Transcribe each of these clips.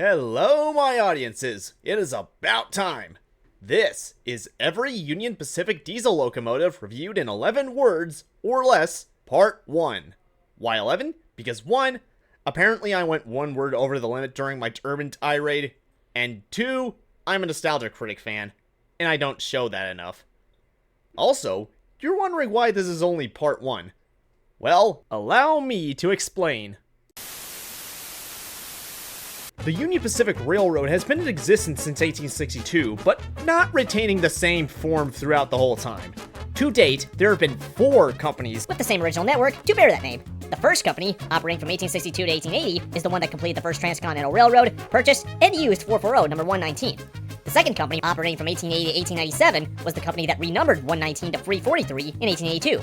Hello, my audiences! It is about time! This is every Union Pacific diesel locomotive reviewed in 11 words or less, part 1. Why 11? Because 1, apparently I went 1 word over the limit during my urban tirade, and 2, I'm a nostalgia critic fan, and I don't show that enough. Also, you're wondering why this is only part 1. Well, allow me to explain. The Union Pacific Railroad has been in existence since 1862, but not retaining the same form throughout the whole time. To date, there have been 4 companies with the same original network to bear that name. The first company, operating from 1862 to 1880, is the one that completed the first transcontinental railroad, purchased and used 440 number 119. The second company, operating from 1880 to 1897, was the company that renumbered 119 to 343 in 1882.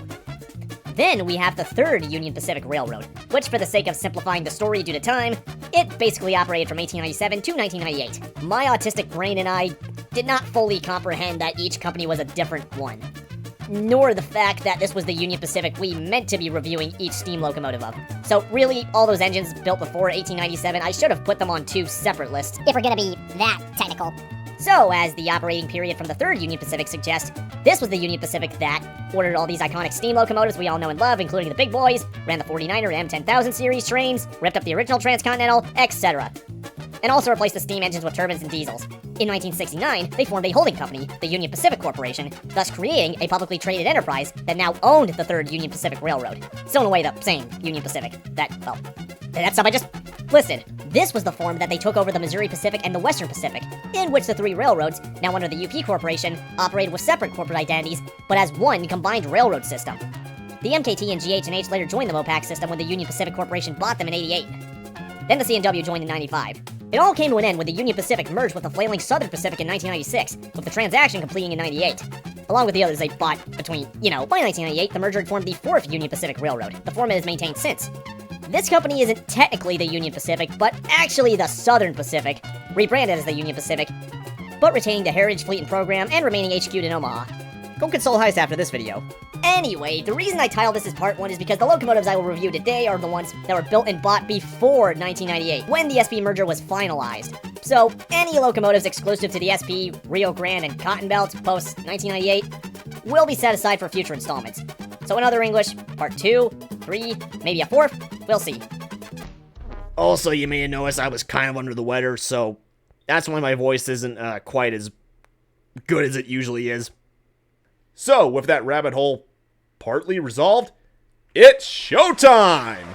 Then we have the third Union Pacific Railroad, which, for the sake of simplifying the story due to time, it basically operated from 1897 to 1998. My autistic brain and I did not fully comprehend that each company was a different one, nor the fact that this was the Union Pacific we meant to be reviewing each steam locomotive of. So really, all those engines built before 1897, I should have put them on 2 separate lists, if we're gonna be that technical. So, as the operating period from the third Union Pacific suggests, this was the Union Pacific that ordered all these iconic steam locomotives we all know and love, including the big boys, ran the 49er and M10,000 series trains, ripped up the original Transcontinental, etc. And also replaced the steam engines with turbines and diesels. In 1969, they formed a holding company, the Union Pacific Corporation, thus creating a publicly traded enterprise that now owned the third Union Pacific Railroad. So in a way, the same Union Pacific. That stuff I just listed. This was the form that they took over the Missouri Pacific and the Western Pacific, in which the 3 railroads, now under the UP Corporation, operated with separate corporate identities, but as one combined railroad system. The MKT and GH&H later joined the MOPAC system when the Union Pacific Corporation bought them in '88. Then the C&W joined in '95. It all came to an end when the Union Pacific merged with the flailing Southern Pacific in 1996, with the transaction completing in '98. Along with the others they bought between, by 1998, the merger had formed the 4th Union Pacific Railroad. The format is maintained since. This company isn't technically the Union Pacific, but actually the Southern Pacific, rebranded as the Union Pacific, but retaining the heritage fleet and program and remaining HQ'd in Omaha. Go console heist after this video. Anyway, the reason I titled this as part 1 is because the locomotives I will review today are the ones that were built and bought before 1998, when the SP merger was finalized. So, any locomotives exclusive to the SP, Rio Grande, and Cotton Belt post 1998 will be set aside for future installments. So in other English, part 2, 3, maybe a 4th, we'll see. Also, you may have noticed I was kind of under the weather, so that's why my voice isn't quite as good as it usually is. So, with that rabbit hole partly resolved, it's showtime!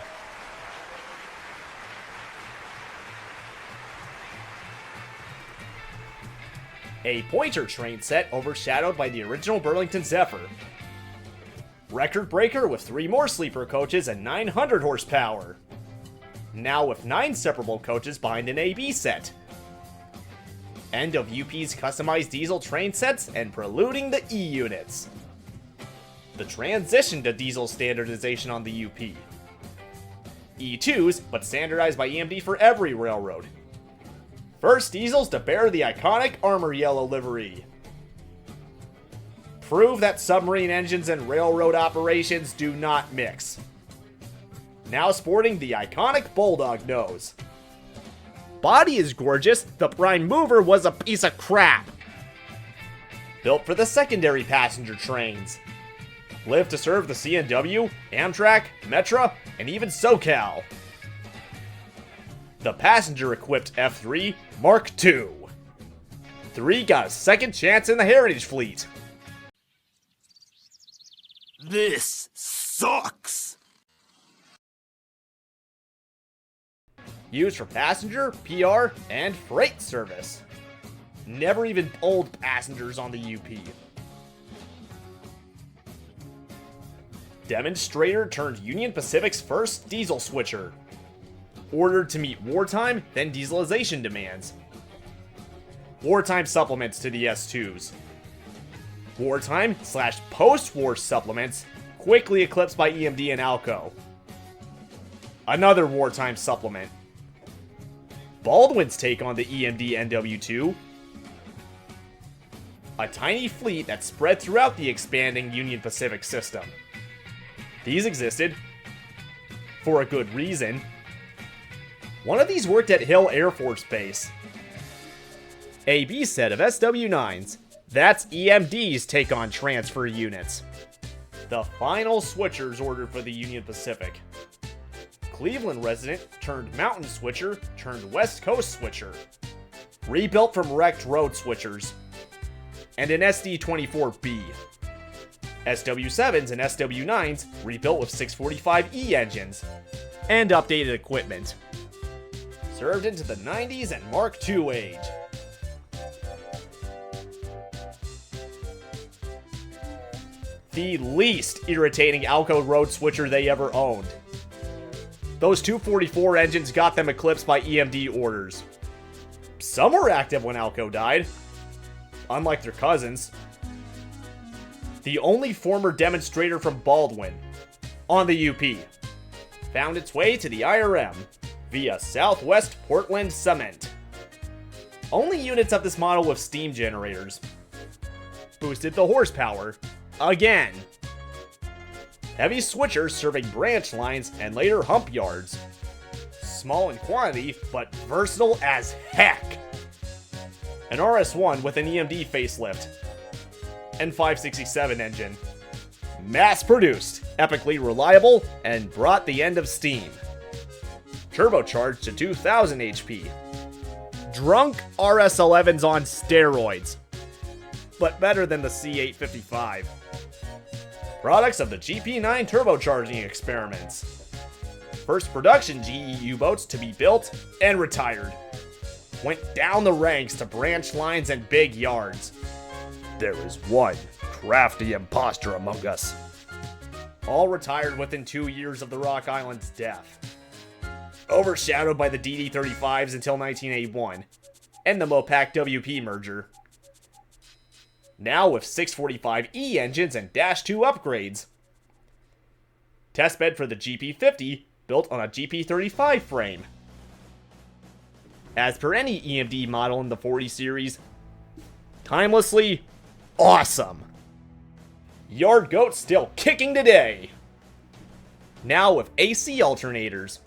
A pointer train set overshadowed by the original Burlington Zephyr. Record breaker with 3 more sleeper coaches and 900 horsepower. Now with 9 separable coaches behind an AB set. End of UP's customized diesel train sets and preluding the E units. The transition to diesel standardization on the UP. E2s, but standardized by EMD for every railroad. First diesels to bear the iconic armor yellow livery. Prove that submarine engines and railroad operations do not mix. Now sporting the iconic bulldog nose. Body is gorgeous, the prime mover was a piece of crap. Built for the secondary passenger trains. Lived to serve the C&W, Amtrak, Metra, and even SoCal. The passenger-equipped F3 Mark II. 3 got a second chance in the heritage fleet. This sucks! Used for passenger, PR, and freight service. Never even pulled passengers on the UP. Demonstrator turned Union Pacific's first diesel switcher. Ordered to meet wartime, then dieselization demands. Wartime supplements to the S2s. Wartime/post-war supplements, quickly eclipsed by EMD and ALCO. Another wartime supplement. Baldwin's take on the EMD NW2. A tiny fleet that spread throughout the expanding Union Pacific system. These existed, for a good reason, One of these worked at Hill Air Force Base. A B set of SW9s. That's EMD's take on transfer units. The final switchers ordered for the Union Pacific. Cleveland resident turned mountain switcher turned West Coast switcher. Rebuilt from wrecked road switchers. And an SD-24B. SW7s and SW9s rebuilt with 645E engines. And updated equipment. Served into the 90s and Mark II age. The least irritating ALCO road switcher they ever owned. Those 244 engines got them eclipsed by EMD orders. Some were active when ALCO died, unlike their cousins. The only former demonstrator from Baldwin, on the UP, found its way to the IRM via Southwest Portland Cement. Only units of this model with steam generators. Boosted the horsepower, again. Heavy switchers serving branch lines and later hump yards. Small in quantity, but versatile as heck. An RS1 with an EMD facelift. And 567 engine. Mass-produced, epically reliable, and brought the end of steam. Turbocharged to 2000 HP. Drunk RS11s on steroids. But better than the C855. Products of the GP9 turbocharging experiments. First production GE U-boats to be built and retired. Went down the ranks to branch lines and big yards. There is one crafty imposter among us. All retired within 2 years of the Rock Island's death. Overshadowed by the DD-35s until 1981, and the Mopac WP merger. Now with 645E engines and Dash 2 upgrades. Testbed for the GP50, built on a GP35 frame. As per any EMD model in the 40 series, timelessly awesome. Yard Goat still kicking today. Now with AC alternators.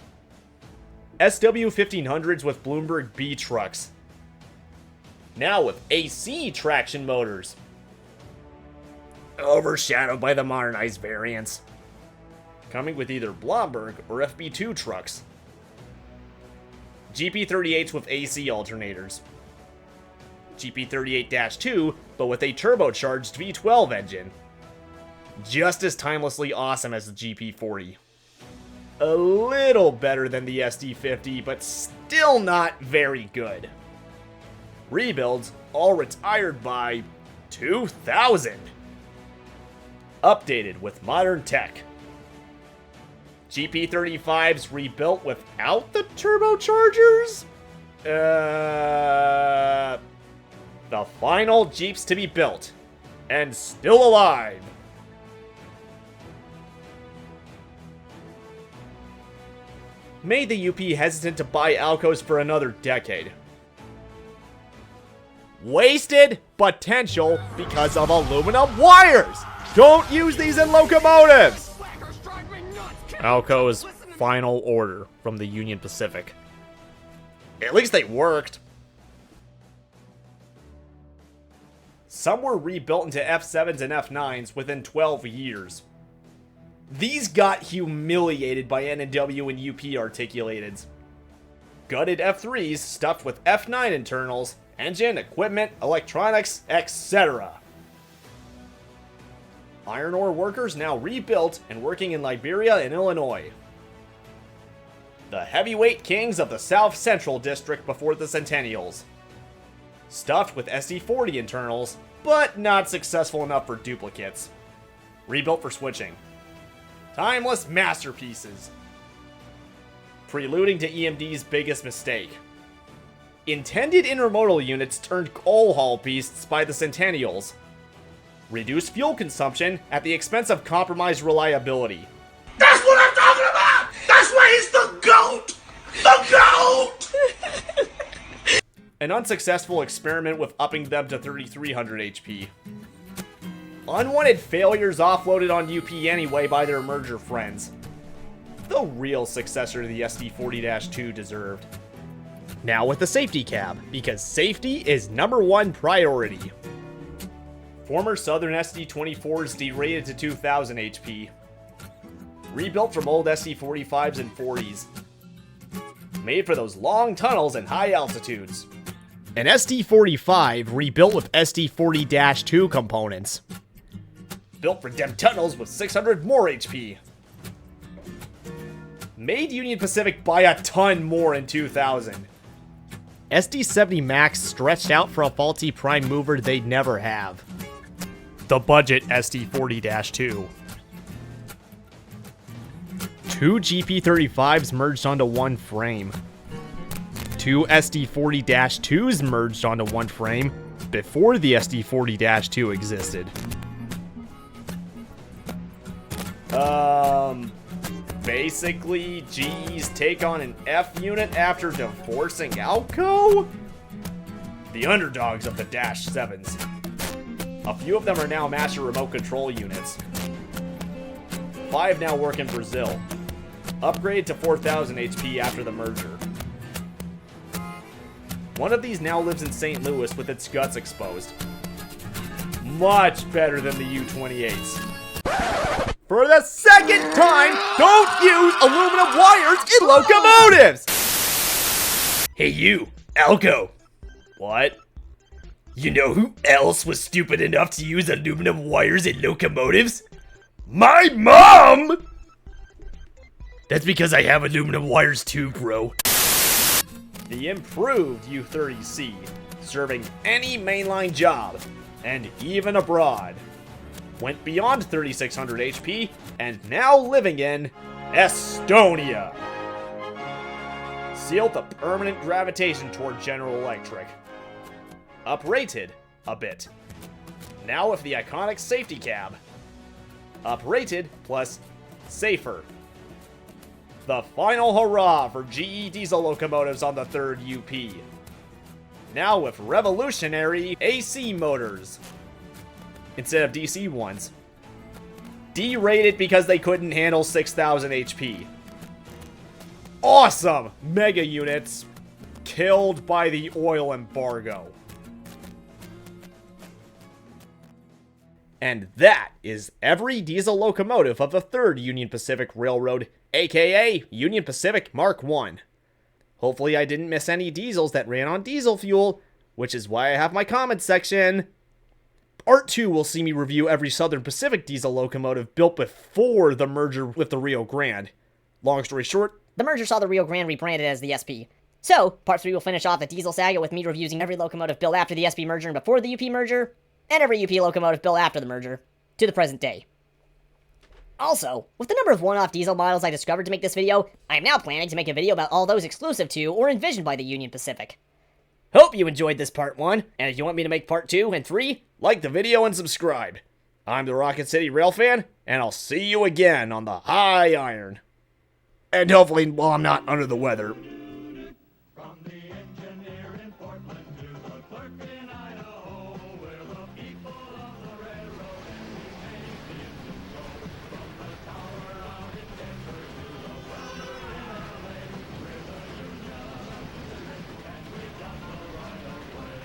SW1500s with Bloomberg B trucks. Now with AC traction motors. Overshadowed by the modernized variants. Coming with either Blomberg or FB2 trucks. GP38s with AC alternators. GP38-2, but with a turbocharged V12 engine. Just as timelessly awesome as the GP40. A little better than the SD50, but still not very good. Rebuilds, all retired by 2000. Updated with modern tech. GP35s rebuilt without the turbochargers? The final Jeeps to be built. And still alive. Made the UP hesitant to buy ALCOs for another decade. Wasted potential because of aluminum wires! Don't use these in locomotives! ALCO's final order from the Union Pacific. At least they worked. Some were rebuilt into F7s and F9s within 12 years. These got humiliated by N&W and UP articulateds. Gutted F3s stuffed with F9 internals, engine, equipment, electronics, etc. Iron ore workers now rebuilt and working in Liberia and Illinois. The heavyweight kings of the South Central District before the Centennials. Stuffed with SD40 internals, but not successful enough for duplicates. Rebuilt for switching. Timeless masterpieces. Preluding to EMD's biggest mistake. Intended intermodal units turned coal haul beasts by the Centennials. Reduced fuel consumption at the expense of compromised reliability. That's what I'm talking about! That's why he's the GOAT! The GOAT! An unsuccessful experiment with upping them to 3300 HP. Unwanted failures offloaded on UP anyway by their merger friends. the real successor to the SD40-2 deserved. Now with the safety cab, because safety is #1 priority. Former Southern SD24s derated to 2000 HP. Rebuilt from old SD45s and 40s. Made for those long tunnels and high altitudes. An SD45 rebuilt with SD40-2 components. Built for dem tunnels with 600 more HP. Made Union Pacific buy a ton more in 2000. SD70 Max stretched out for a faulty prime mover they'd never have. The budget SD40-2. 2 GP35s merged onto one frame. 2 SD40-2s merged onto one frame before the SD40-2 existed. Basically, GE's take on an F unit after divorcing ALCO? The underdogs of the Dash 7s. A few of them are now master remote control units. 5 now work in Brazil. Upgrade to 4000 HP after the merger. One of these now lives in St. Louis with its guts exposed. Much better than the U-28s. For the second time, don't use aluminum wires in locomotives! Hey you, ALCO. What? You know who else was stupid enough to use aluminum wires in locomotives? My mom! That's because I have aluminum wires too, bro. The improved U-30C, serving any mainline job, and even abroad. Went beyond 3600 HP, and now living in Estonia. Sealed the permanent gravitation toward General Electric. Uprated a bit. Now with the iconic safety cab. Uprated plus safer. The final hurrah for GE diesel locomotives on the 3rd UP. Now with revolutionary AC motors instead of DC ones. Derated because they couldn't handle 6000 HP. Awesome mega units killed by the oil embargo. And that is every diesel locomotive of the 3rd Union Pacific Railroad, aka Union Pacific Mark I. Hopefully I didn't miss any diesels that ran on diesel fuel, which is why I have my comments section. Part 2 will see me review every Southern Pacific diesel locomotive built before the merger with the Rio Grande. Long story short, The merger saw the Rio Grande rebranded as the SP. So, Part 3 will finish off the diesel saga with me reviewing every locomotive built after the SP merger and before the UP merger, and every UP locomotive built after the merger, to the present day. Also, with the number of one-off diesel models I discovered to make this video, I am now planning to make a video about all those exclusive to or envisioned by the Union Pacific. Hope you enjoyed this part 1, and if you want me to make part 2 and 3, like the video and subscribe. I'm the Rocket City Railfan, and I'll see you again on the high iron. And hopefully while I'm not under the weather. From the engineer in Portland to the clerk in Idaho, we're the people of the railroad and we make the engine go. From the tower out in Denver to the welder in LA, we're the Union Pacific and we've got the right of way.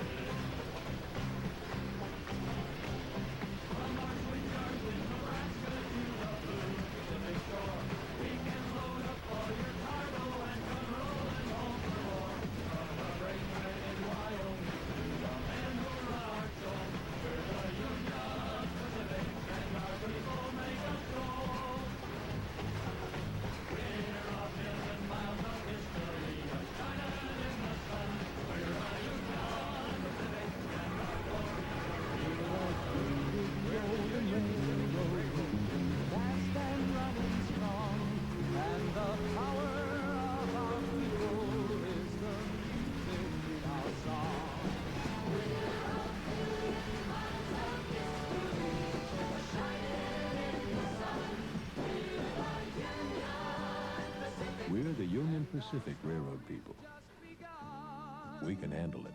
From our swing yards in Nebraska to the blue Pacific shore, we can load up all your cargo and come rolling home for more. From the freight train in Wyoming to the men who run our show, we're the Union Pacific and our people make us go. We're a million miles of history, a shining in the sun. We're a Union Pacific and our glory fast and running strong, and the power of our people is the music in our song. We're the Union Pacific Railroad people. We can handle it.